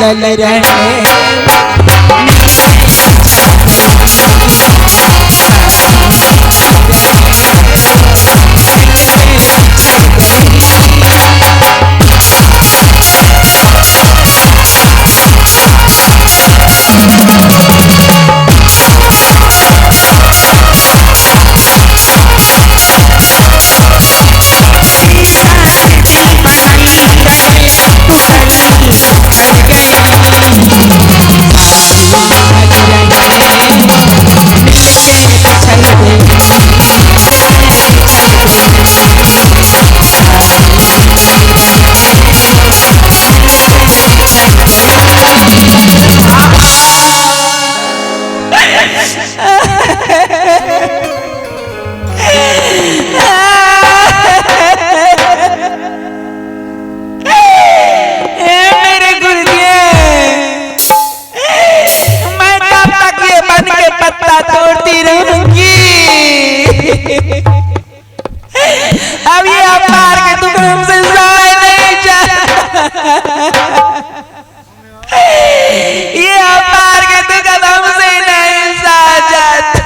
मिलल रहे तोड़ती रहूंगी। अब ये अपार के टुकड़े हमसे सहाय नहीं ये अपार के टुकड़े हमसे नहीं सहा जाता।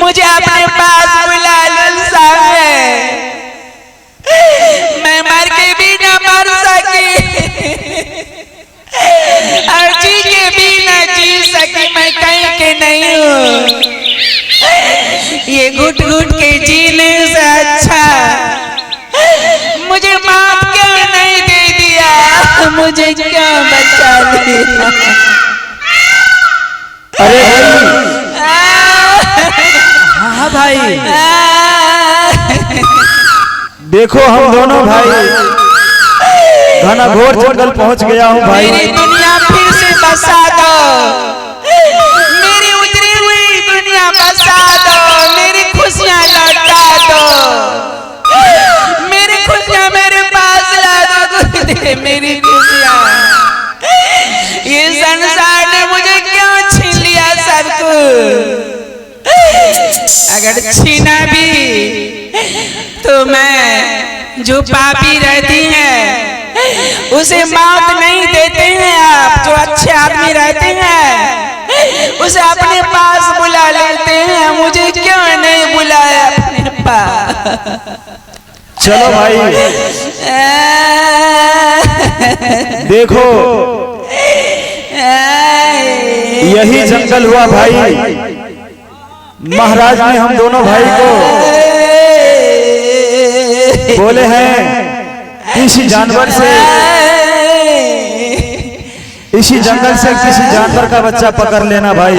मुझे अपने पास बुला लो सामने, मैं मर के भी न मर सकी और जी के भी न जी सकी। मैं कहीं के नहीं हूँ, ये घुट घुट के जीने से अच्छा मुझे माफ क्यों नहीं दे दिया, मुझे क्यों बचा लिया। अरे हाँ भाई, देखो हम दोनों भाई घना घोर जंगल पहुंच गया हूँ भाई। मेरी दुनिया फिर से बसा दो, मेरी उजड़ी हुई दुनिया बसा दो, मेरी खुशियाँ लौटा दो, मेरी खुशियाँ मेरे पास ला दो। मेरी खुशियाँ, ये संसार ने मुझे क्यों छीन लिया सब कुछ। अगर छीना भी तो मैं जो पापी रहती हैं उसे मौत नहीं देते हैं आप, जो अच्छे आदमी रहते हैं उसे अपने पास बुला लेते हैं, मुझे क्यों नहीं बुलाया अपने पास। चलो भाई देखो यही जंगल हुआ भाई, महाराज ने हम दोनों भाई को बोले हैं किसी जानवर से, इसी जंगल से किसी जानवर का बच्चा पकड़ लेना भाई।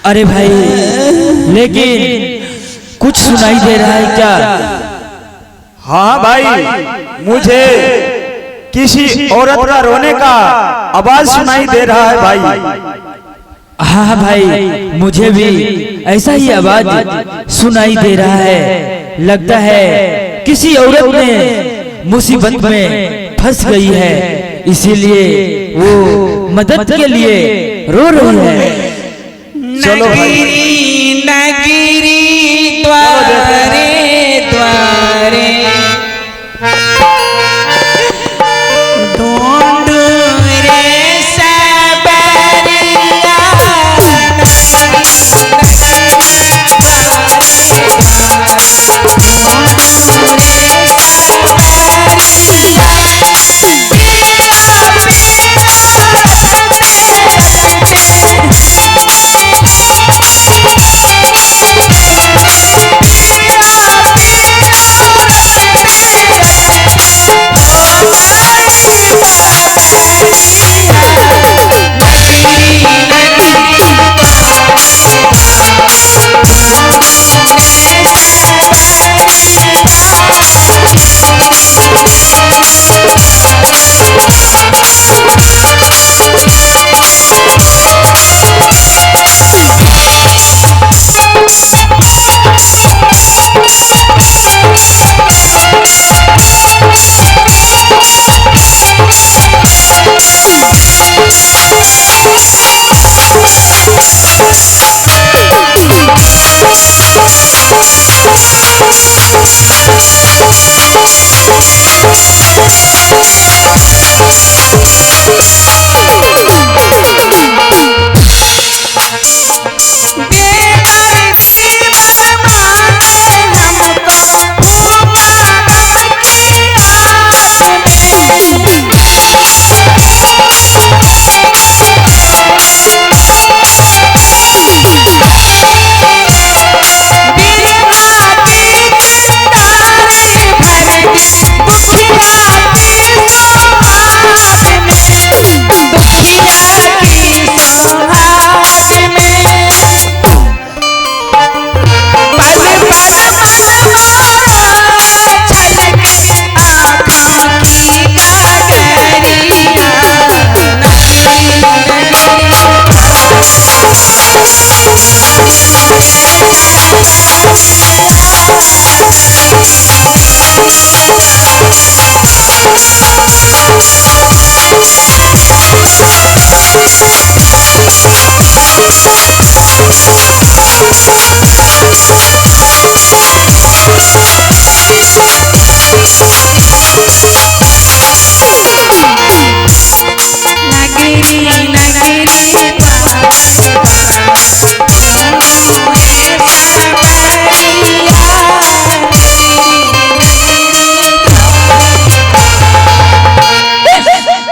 अरे भाई लेकिन कुछ सुनाई दे रहा है क्या? हाँ भाई, मुझे किसी औरत का रोने का आवाज सुनाई दे रहा है भाई। हाँ भाई, मुझे भी ऐसा ही आवाज सुनाई दे रहा है। लगता है किसी औरत ने मुसीबत में फंस गई है, इसीलिए वो मदद के लिए रो रही है। चलो नगरी नगरी द्वारे द्वारे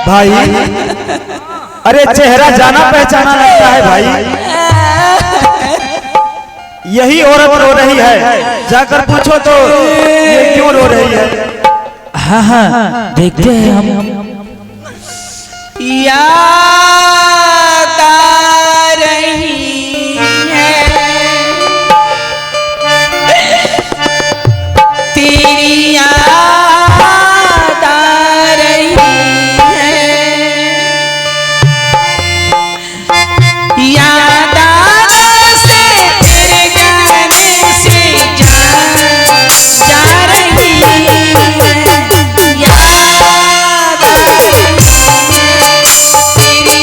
भाई अरे चेहरा जाना पहचाना लगता है भाई। यही औरत रो रही है, जाकर पूछो तो ये क्यों रो रही है। हाँ हाँ देखते हैं हम। याद आ रही है तेरी याद आ रही है, याद आने से तेरे गाने से जा रही है, याद आ रही है तेरी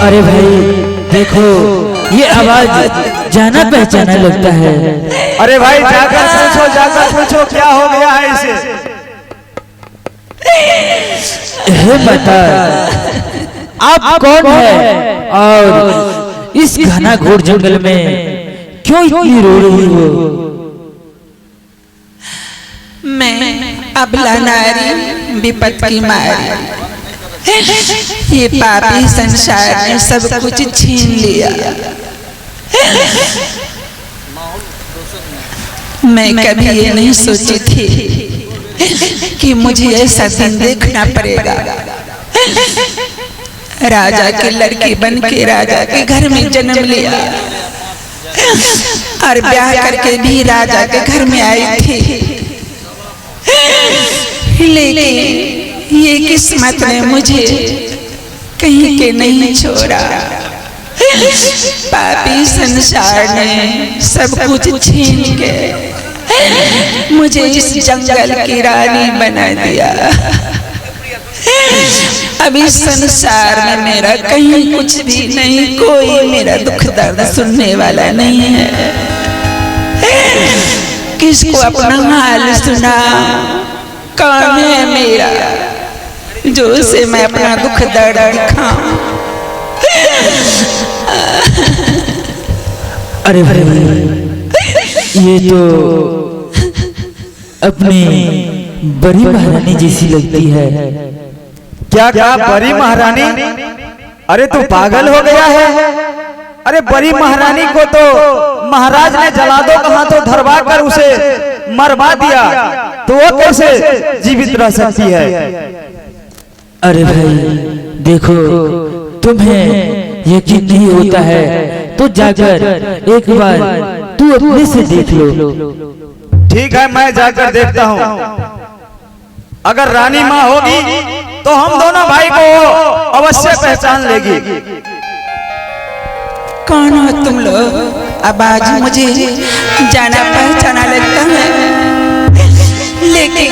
अरे भाई देखो, ये आवाज जाना पहचाना लगता है। अरे भाई जाकर पूछो क्या हो गया है इसे। हे बता, आप कौन है और इस घना घोर जंगल में क्यों इतनी रो रही हो? मैं अबला नारी विपत की मारी, ये पापी संसार ने सब कुछ छीन लिया। मैं कभी ये नहीं सोची थी कि मुझे ऐसा दिन देखना पड़ेगा। राजा की लड़की बन के राजा के घर में जन्म लिया और ब्याह करके भी राजा के घर में आई थी, लेकिन ये किस्मत ने मुझे कहीं के नहीं छोड़ा। पापी संसार ने सब कुछ छीन के मुझे इस जंगल की रानी बना दिया। अब इस संसार में मेरा कहीं कुछ भी नहीं, कोई मेरा दुख दर्द सुनने वाला नहीं है। किसको अपना हाल सुना, कौन है मेरा जो उसे मैं अपना दुख दर्द दिखाऊं? अरे भाई, ये तो अपनी बड़ी महारानी जैसी लगती है। क्या बड़ी महारानी? अरे तू पागल हो गया है? अरे बड़ी महारानी को तो महाराज ने जला दो कहा तो धरवा कर उसे मरवा दिया, तो वो कैसे जीवित रह सकती है? अरे भाई देखो, तुम्हें यकीन नहीं होता है तो जाकर एक बार तू अपने से देख लो। ठीक है, मैं जाकर देखता हूँ। अगर रानी माँ होगी तो हम दोनों भाई को अवश्य पहचान लेगी। कौन हो तुम लोग? अब आज मुझे जाना पहचाना लगता है, लेकिन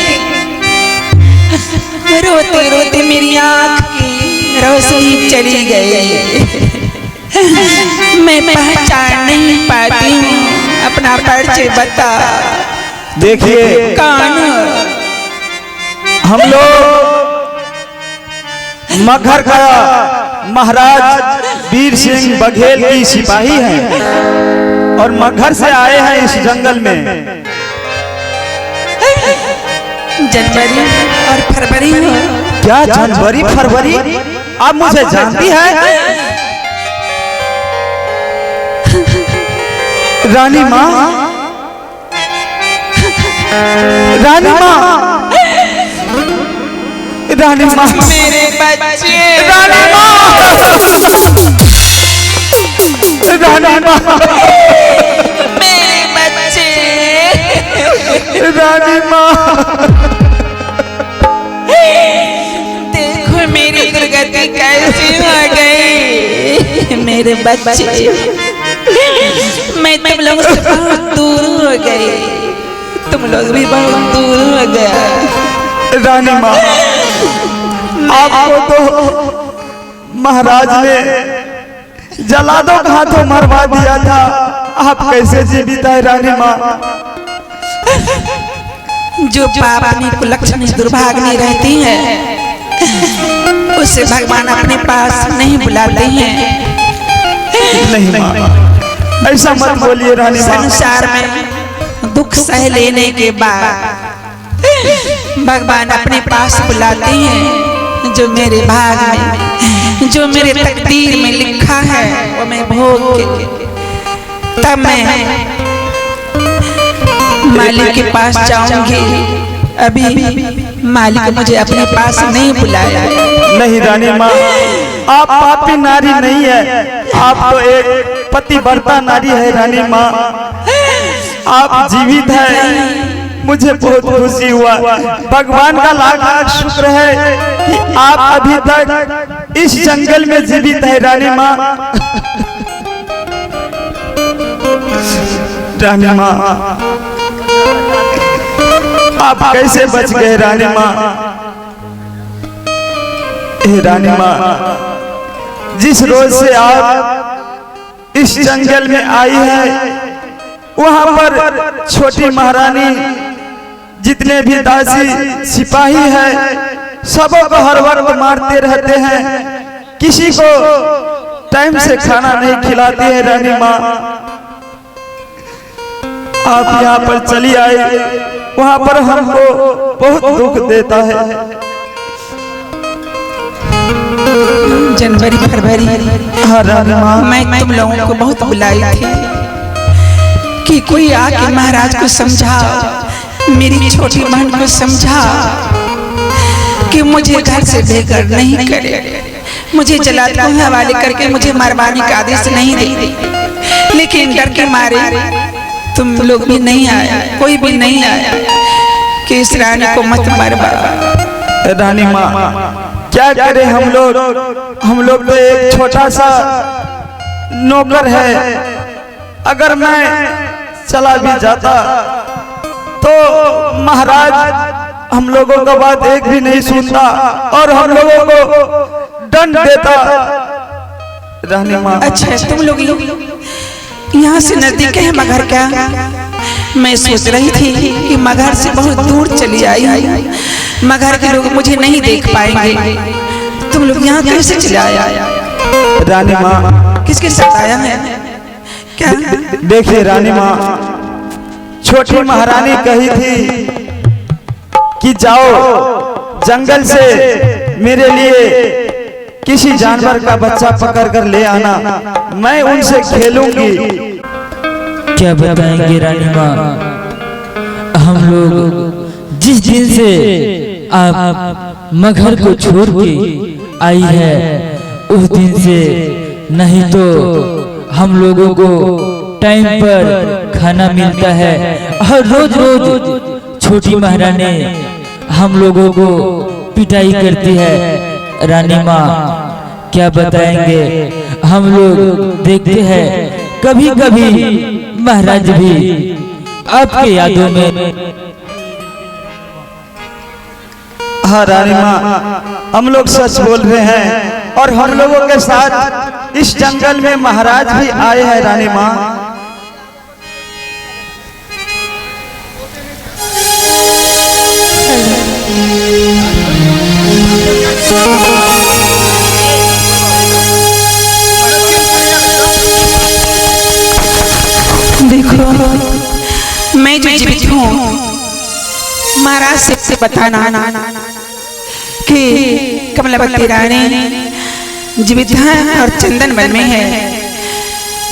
रोते रोते मेरी आँख की रोशनी चली गई। मैं पहचान नहीं पाती हूँ, अपना परिचय बता। देखिए, कौन? हम लोग मगहर का महाराज वीर सिंह बघेल की सिपाही हैं और मगहर से आए हैं इस जंगल में। जनवरी और फरवरी हो? क्या जनवरी फरवरी? आप मुझे जानती है? रानी माँ, रानी माँ, रानी माँ, मेरे बच्चे, रानी माँ, रानी माँ, मेरे बच्चे, रानी माँ। देखो मेरी दुर्गति कैसी हो गई। मेरे बच्चे, मैं तुम लोग से बहुत दूर हो गई, तुम लोग भी बहुत दूर हो गया। रानी माँ, आपको तो महाराज ने जला दो कहा तो मरवा दिया था, आप कैसे जीवित है रानी माँ? जो पापनी कुलक्षणी दुर्भाग्नि रहती है उसे भगवान अपने पास नहीं बुलाते हैं। नहीं माँ, ऐसा मत बोलिए रानी माँ। संसार में दुख सह लेने के बाद भगवान अपने पास बुलाते हैं। जो मेरे भाग में, जो मेरे तकदीर में लिखा है वो मैं भोग के तब मैं मालिक के पास जाऊंगी। अभी मालिक मुझे अपने पास नहीं बुलाया। नहीं रानी माँ, आप पापी नारी नहीं है, आप तो एक पतिव्रता नारी है रानी माँ। आप जीवित है, मुझे बहुत खुशी हुआ। भगवान का लाख लाख शुक्र है कि आप अभी तक इस जंगल में जीवित है रानी माँ। रानी माँ, आप कैसे बच गए रानी माँ? हे रानी माँ, जिस रोज से आप इस जंगल में आई है, वहां पर छोटी महारानी जितने भी दासी सिपाही है, सबों को हर वक्त मारते रहते हैं, किसी को टाइम से खाना नहीं खिलाती है रानी माँ। आप यहाँ पर चली आई, वहां पर हमको बहुत दुख देता है। जनवरी फरवरी हाँ रानी माँ, मैं तुम लोगों को बहुत बुलाई थी कि कोई आके महाराज को समझा, मेरी छोटी बहन को समझा कि मुझे घर से बेघर नहीं करे, मुझे जलात को हवाले करके मुझे मरवाने का आदेश नहीं दे। लेकिन डर के मारे तुम लोग भी नहीं आया, कोई भी नहीं आया कि इस रानी को मत मरवा। रानी माँ, क्या करें हम लोग तो एक छोटा सा नौकर है। अगर मैं चला भी जाता तो महाराज हम लोगों का बात एक भी नहीं सुनता और हम लोगों को दंड देता। रानी माँ, अच्छा तुम लोग यहाँ से नजदीक है मगर क्या? मैं सोच रही थी कि मगर से बहुत दूर चली आई, मगर के लोग मुझे नहीं देख पाएंगे। तुम लोग यहाँ कैसे चले आया? रानी माँ, किसके साथ आया है क्या? देखिए रानी माँ, छोटी महारानी कही थी कि जाओ जंगल से मेरे लिए किसी जानवर का बच्चा पकड़ कर ले आना, मैं उनसे खेलूंगी। क्या बताएंगे रानी माँ, हम लोग जिस दिन से आप मगर को छोड़ के आई है, उस दिन से नहीं तो हम लोगों को टाइम पर खाना मिलता है और रोज रोज छोटी महारानी हम लोगों को पिटाई करती है। रानी माँ, क्या बताएंगे, हम लोग देखते हैं कभी कभी महाराज भी आपके यादों में। हाँ रानी माँ, हम लोग सच बोल रहे हैं और हम लोगों के साथ इस जंगल में महाराज भी आए हैं रानी माँ। देखो, मैं जो जीवित हूँ, महाराज से बताना कि कमलावती रानी जीवित है और चंदन वन में है,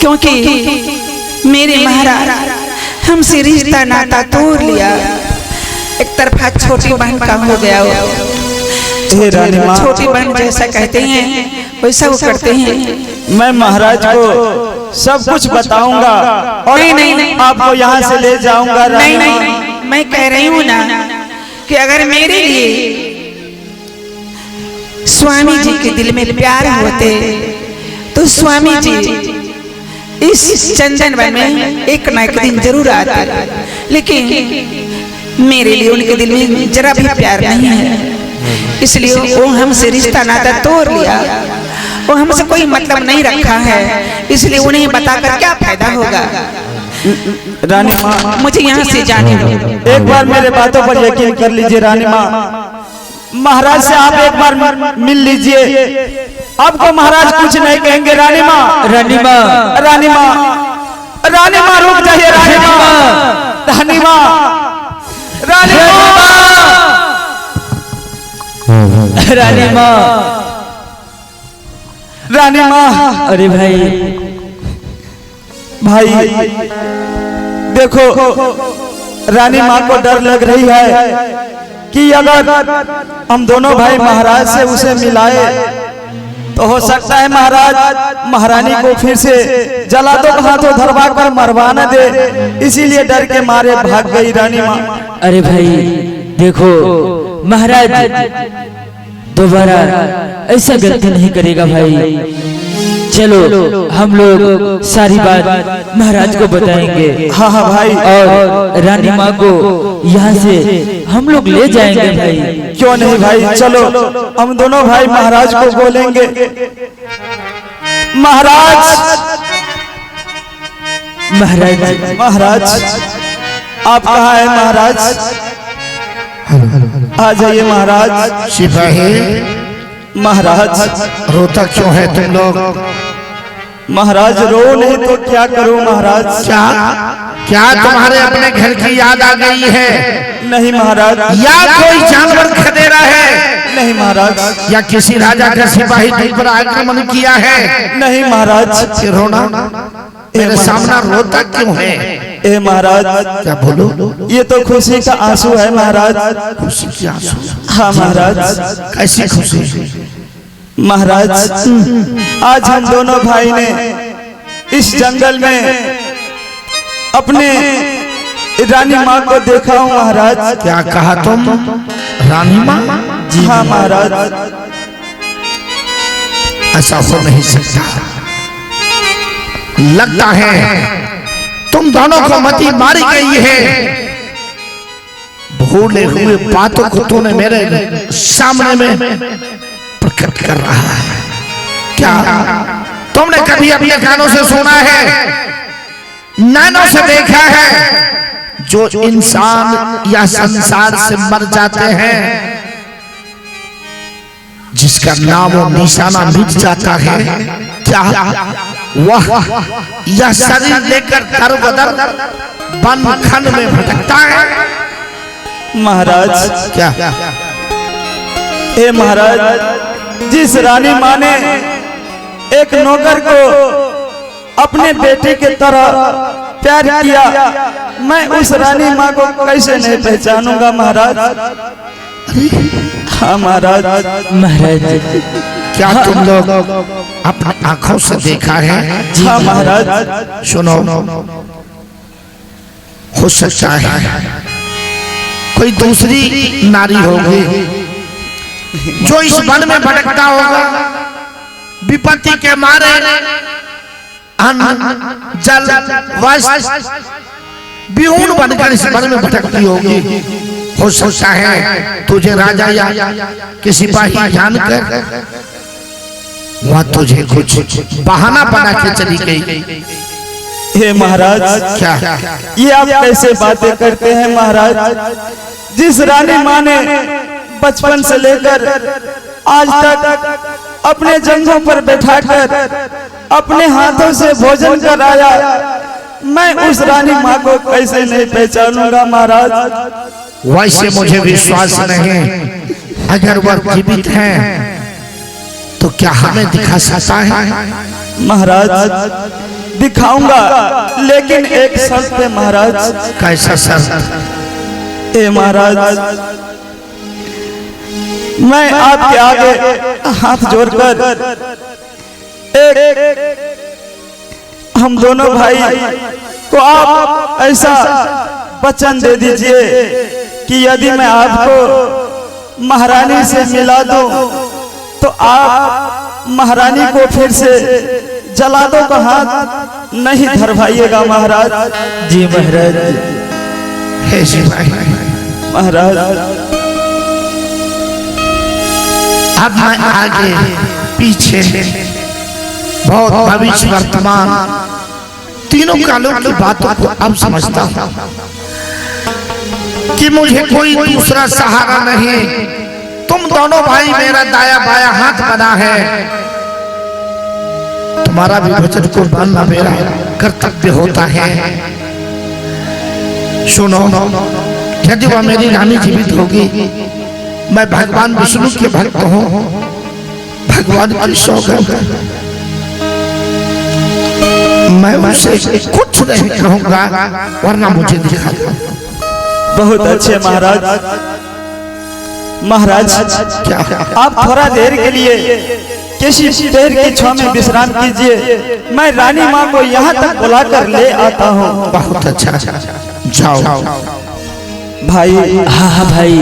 क्योंकि मेरे महाराज हमसे रिश्ता नाता तोड़ लिया, एक तरफा छोटी बहन का हो गया। छोटी बहन जैसा कहते हैं वैसा वो करते हैं। मैं महाराज को सब कुछ बताऊंगा और नहीं, आपको यहाँ से ले जाऊंगा। नहीं, मैं कह रही हूँ ना कि अगर मेरे लिए स्वामी जी के दिल में प्यार होते तो स्वामी जी इस चंदन वन में एक न एक दिन जरूर आते, लेकिन मेरे लिए उनके दिल में जरा भी प्यार नहीं है, इसलिए वो हमसे रिश्ता नाता तोड़ लिया, वो हमसे कोई मतलब नहीं रखा है, इसलिए उन्हें बताकर क्या फायदा होगा। रानी माँ, मुझे यहाँ से जाने दो। एक बार मेरे बातों पर यकीन कर लीजिए रानी माँ, महाराज से आप एक बार मिल लीजिए, आपको महाराज कुछ नहीं कहेंगे। रानी माँ, रानी माँ, रानी माँ, रानी माँ रुक जाइए। रानी माँ, रानी माँ, रानी माँ, रानी माँ, रानी माँ। अरे भाई देखो, रानी माँ को डर लग रही है कि अगर हम दोनों भाई महाराज से उसे मिलाए तो हो सकता है महाराज महारानी को फिर से जला दो, हाथों धरवा कर मरवा न दे, इसीलिए डर के मारे भाग गई रानी माँ। अरे भाई देखो, महाराज दोबारा ऐसा गलती नहीं करेगा भाई। चलो हम लोग सारी बात महाराज को बताएंगे। हाँ हाँ भाई, और रानी माँ को यहाँ से हम लोग ले जाएंगे भाई। क्यों नहीं भाई, चलो हम दोनों भाई महाराज को बोलेंगे। महाराज महाराज महाराज आप कहाँ हैं महाराज? आ जाइए महाराज। सिपाही महाराज रोता क्यों है तुम लोग? महाराज रो नहीं तो क्या करूं महाराज? क्या क्या तुम्हारे अपने घर की याद आ गई है? नहीं महाराज। या कोई जानवर खदेड़ा है? नहीं महाराज। या किसी राजा का सिपाही तुम पर आक्रमण किया है? नहीं महाराज। फिर रोना मेरे सामने रोता क्यों है? ए महाराज, क्या बोलो? ये तो खुशी का आंसू है महाराज। खुशी के आंसू? हाँ महाराज। कैसी खुशी? महाराज आज हम दोनों भाई ने इस जंगल में अपने रानी माँ को देखा हूँ महाराज। क्या कहा तुम? रानी माँ? हाँ महाराज। ऐसा हो नहीं सकता। लगता है तुम दोनों को मती मारी गई है। भूले हुए बातों को तूने मेरे सामने में प्रकट कर रहा है। क्या तुमने कभी अपने कानों से सुना है, नैनों से देखा है जो इंसान या संसार से मर जाते हैं, जिसका नाम और निशाना मिट जाता है? क्या वह यह शरीर लेकर दर बदर वन खंड में भटकता है? महाराज क्या ए महाराज, जिस रानी माँ ने एक नौकर को अपने बेटे के तरह प्यार किया, मैं उस रानी माँ को कैसे नहीं पहचानूंगा महाराज? हाँ महाराज। महाराज क्या तुम लोग अपनी आंखों से देखा है? हाँ महाराज। सुनो, हो सकता है कोई दूसरी नारी होगी जो इस वन में भटकता होगा, विपत्ति के मारे अन्न जल वस्त्र विहून बनकर इस वन में भटकती होगी। हो सकता है तुझे राजा या किसी सिपाही जानकर वह तुझे कुछ बहाना बना के चली गई। हे महाराज, क्या ये आप कैसे बातें करते हैं महाराज? जिस रानी माँ ने बचपन से लेकर आज तक अपने जंघों पर बैठाकर अपने हाथों से भोजन कराया, मैं उस रानी माँ को कैसे नहीं पहचानूंगा महाराज? वैसे मुझे विश्वास नहीं, अगर वह जीवित है तो क्या हमें दिखा सकता है? महाराज दिखाऊंगा, लेकिन एक शर्त पे महाराज। कैसा शर्त? ए महाराज, मैं आपके आगे हाथ जोड़कर एक हम दोनों भाई को आप ऐसा वचन दे दीजिए कि यदि मैं आपको महारानी से मिला दूं तो आप महारानी को फिर से जला दो का हाथ नहीं धरवाइएगा महाराज। जी महाराज। हे सिपाही महाराज, अब मैं आगे पीछे बहुत भविष्य वर्तमान तीनों कालों की बातों को अब समझता हूँ कि मुझे कोई दूसरा सहारा नहीं। तुम दोनों भाई मेरा दाया बाया हाथ बना है। तुम्हारा भी वचन को मानना मेरा कर्तव्य होता है। सुनो, यदि वह मेरी रानी जीवित होगी, मैं भगवान विष्णु के भक्त हूँ, भगवान की सौगंध, मैं उसे कुछ नहीं कहूँगा, वरना मुझे दिखा दो। बहुत अच्छे महाराज। महाराज क्या आप थोड़ा देर के लिए किसी पेड़ की छांव में विश्राम कीजिए, मैं रानी माँ को यहाँ तक बुलाकर ले आता हूँ। बहुत अच्छा, जाओ भाई। हाँ हाँ भाई।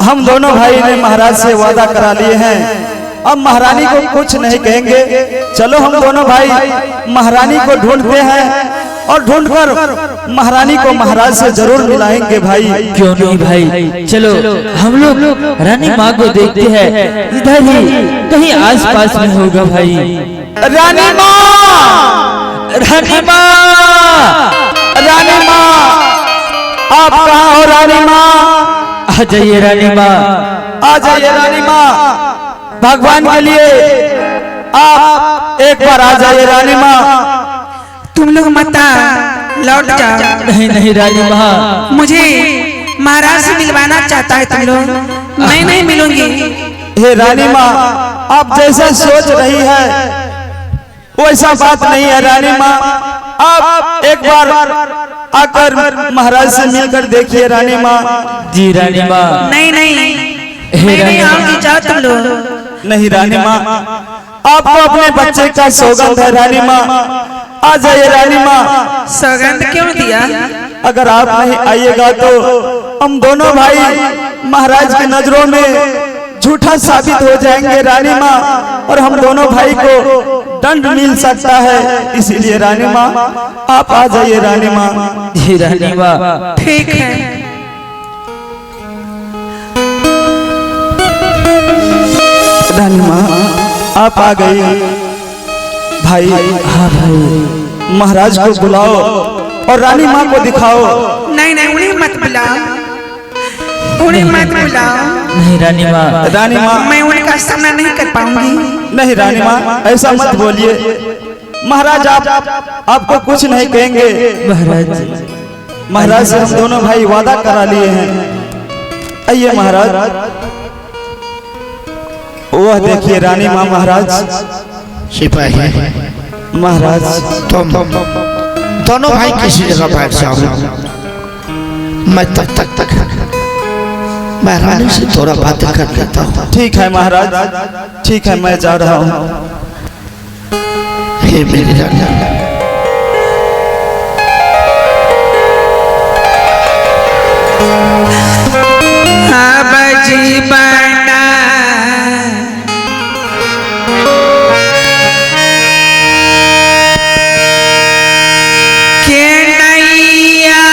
हम दोनों भाई ने महाराज से वादा करा लिए हैं अब महारानी को कुछ नहीं कहेंगे। चलो हम दोनों भाई महारानी को ढूंढते हैं और ढूंढकर महारानी को महाराज से जरूर मिलाएंगे भाई। क्यों नहीं भाई, चलो हम लोग रानी माँ को देखते हैं, इधर ही कहीं आसपास में होगा भाई। रानी माँ, रानी माँ, रानी माँ, आप कहाँ हो रानी माँ? आ जाइए रानी माँ, आ जाइए रानी माँ, भगवान के लिए आप एक बार आ जाइए रानी माँ। तुम लोग मत लौट जाओ। नहीं नहीं रानी माँ, मुझे महाराज से मिलवाना चाहता है तुम लोग, मैं नहीं मिलूंगी। हे रानी माँ, आप जैसा सोच रही है वैसा बात नहीं है रानी माँ। आप एक बार आकर महाराज से मिलकर देखिए रानी माँ। जी रानी माँ। नहीं नहीं, मैं नहीं आऊंगी, जाओ तुम लोग। नहीं रानी माँ, आपको अपने बच्चे का सौगंध है रानी माँ, आ जाइए रानी माँ। सौगंध क्यों दिया? अगर आप नहीं आइएगा तो हम दोनों भाई महाराज की नजरों में झूठा साबित हो जाएंगे रानी माँ, और हम दोनों भाई को दंड मिल सकता है। इसीलिए रानी माँ आप आ जाइए रानी माँ। जी रानी माँ। ठीक है। रानी माँ आप आ गई। भाई हाँ भाई, महाराज को बुलाओ और रानी माँ को दिखाओ। नहीं नहीं, उन्हें मत बुलाओ, उन्हें मत बुलाओ। नहीं रानी माँ। रानी माँ, मैं उनका सामना नहीं कर पाऊंगी। नहीं रानी माँ ऐसा मत बोलिए। महाराज आपको कुछ नहीं कहेंगे। महाराज, महाराज से हम दोनों भाई वादा करा लिए हैं। आइए महाराज, वह देखिए रानी माँ। महाराज, सिपाही, महाराज तुम दोनों भाई किसी जगह बैठ जाओ, मैं तब तक मैं रानी से थोड़ा बात कर लेता हूँ। ठीक है महाराज, ठीक है, मैं जा रहा हूँ। हे मेरी रानी, अब जीवन के नैया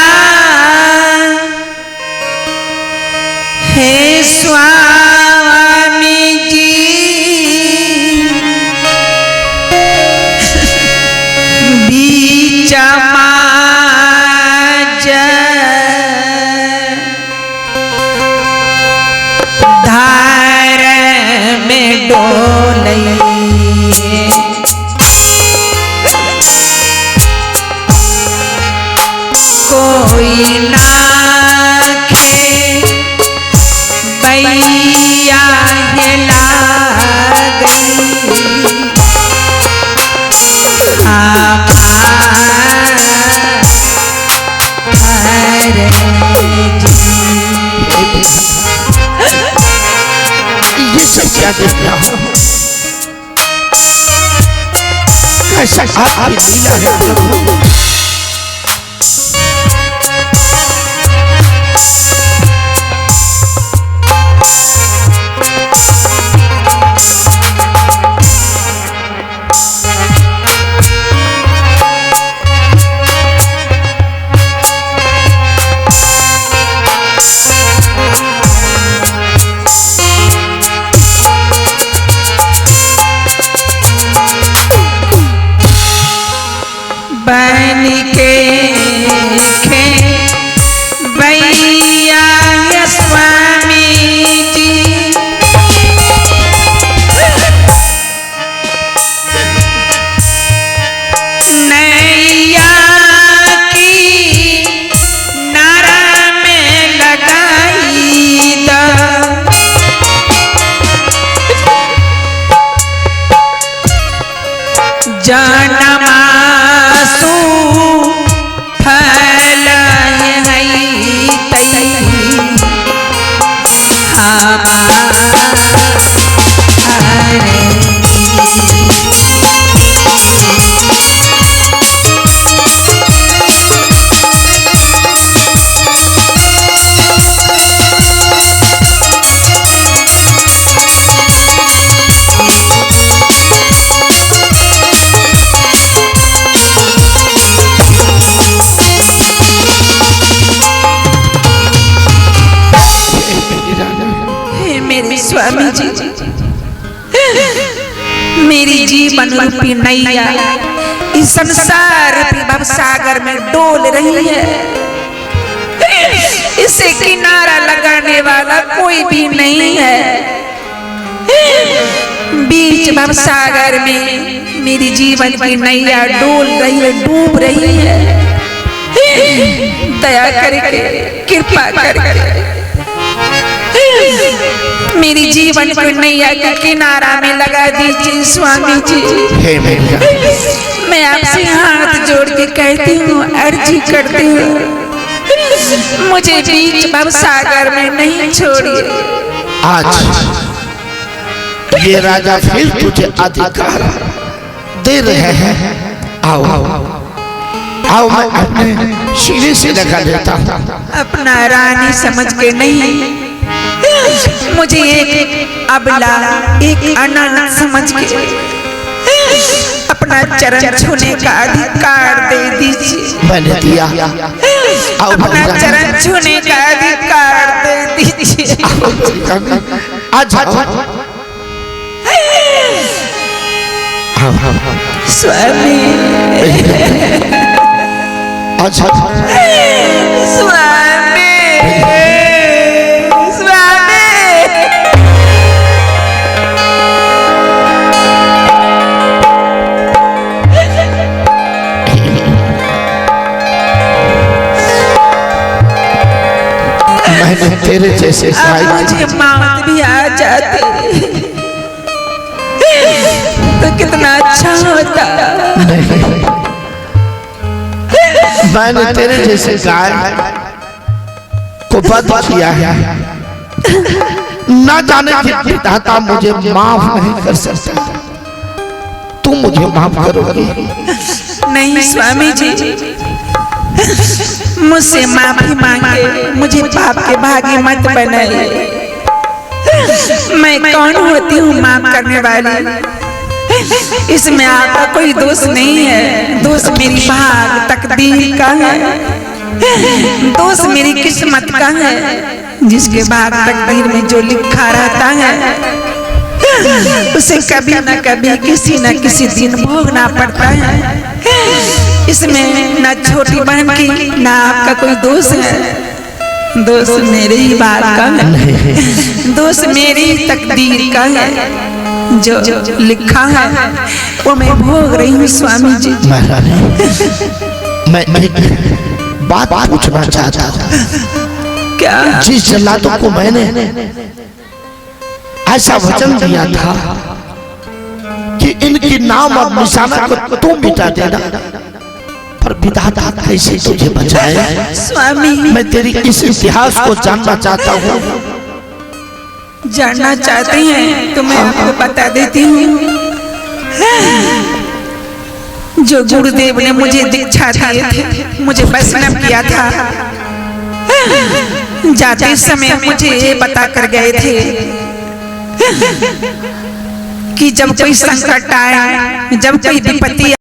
हे स्वामी जी, बीच माज धार में डोलइए, कोई नाखे बैया हिला गई, ये सब क्या देख रहा हूँ? कैसा आपकी लीला है प्रभु? बन जीवन रूपी नैया इस संसार रूपी भव सागर में डोल रही है। इसे किनारा लगाने वाला कोई भी नहीं है। बीच भव सागर में मेरी जीवन की नैया डोल रही है, डूब रही है। दया करके, कृपा करके मेरी जीवन की नैया के किनारा में लगा दीजिए स्वामी जी। मैं आपसे हाथ जोड़ के कहती हूँ, अर्जी करती हूँ, मुझे बीच भव सागर में नहीं छोड़िए। आज ये राजा फिर तुझे अधिकार दे रहे हैं। आओ आओ, मैं अपने सीने से लगा देता हूँ। अपना रानी समझ के नहीं, मुझे एक अबला, एक अनाथ समझ के अपना चरण छूने का अधिकार दे दीजिए। मैंने दिया। आओ, अपना चरण छूने का अधिकार दे दीजिए। आज स्वामी, अच्छा स्वामी, स्वामी। मैंने तेरे जैसे मुझे मौत भी आ जाती तो कितना अच्छा होता। मैंने तेरे जैसे गाय को वध किया है, ना जाने कितनी विधाता मुझे माफ नहीं कर सकता। तुम मुझे माफ करोगी? नहीं स्वामी जी, मुझसे माफी मांगे, मुझे पाप के भागी मत बनाइए। मैं कौन होती हूँ माफ करने वाली? इसमें आपका कोई दोष नहीं है। दोष मेरी भाग तकदीर का है, दोष मेरी किस्मत का है। जिसके भाग तकदीर में जो लिखा रहता है उसे कभी न कभी किसी न किसी दिन भोगना पड़ता है। इसमें न छोटी बहन की न आपका कोई दोष है। दोष मेरी ही बात का है, दोष मेरी तकदीर का है। जो लिखा है वो मैं भोग रही हूँ स्वामी जी। मैं एक बात पूछना चाहता हूँ। क्या? जिस जल्लादों को मैंने ऐसा वचन दिया था कि इनकी नाम और निशाना को तुम मिटा देना, पर विधाता कैसे तुझे बचाए? स्वामी, मैं तेरी इस इतिहास को जानना चाहता हूँ। जानना चाहते हैं तो मैं आपको बता देती हूँ। जो गुरुदेव ने मुझे दीक्षा दिए थे, मुझे वैष्णव किया था, जाते समय मुझे बता कर गए थे कि जब कोई संकट आए, जब कोई विपत्ति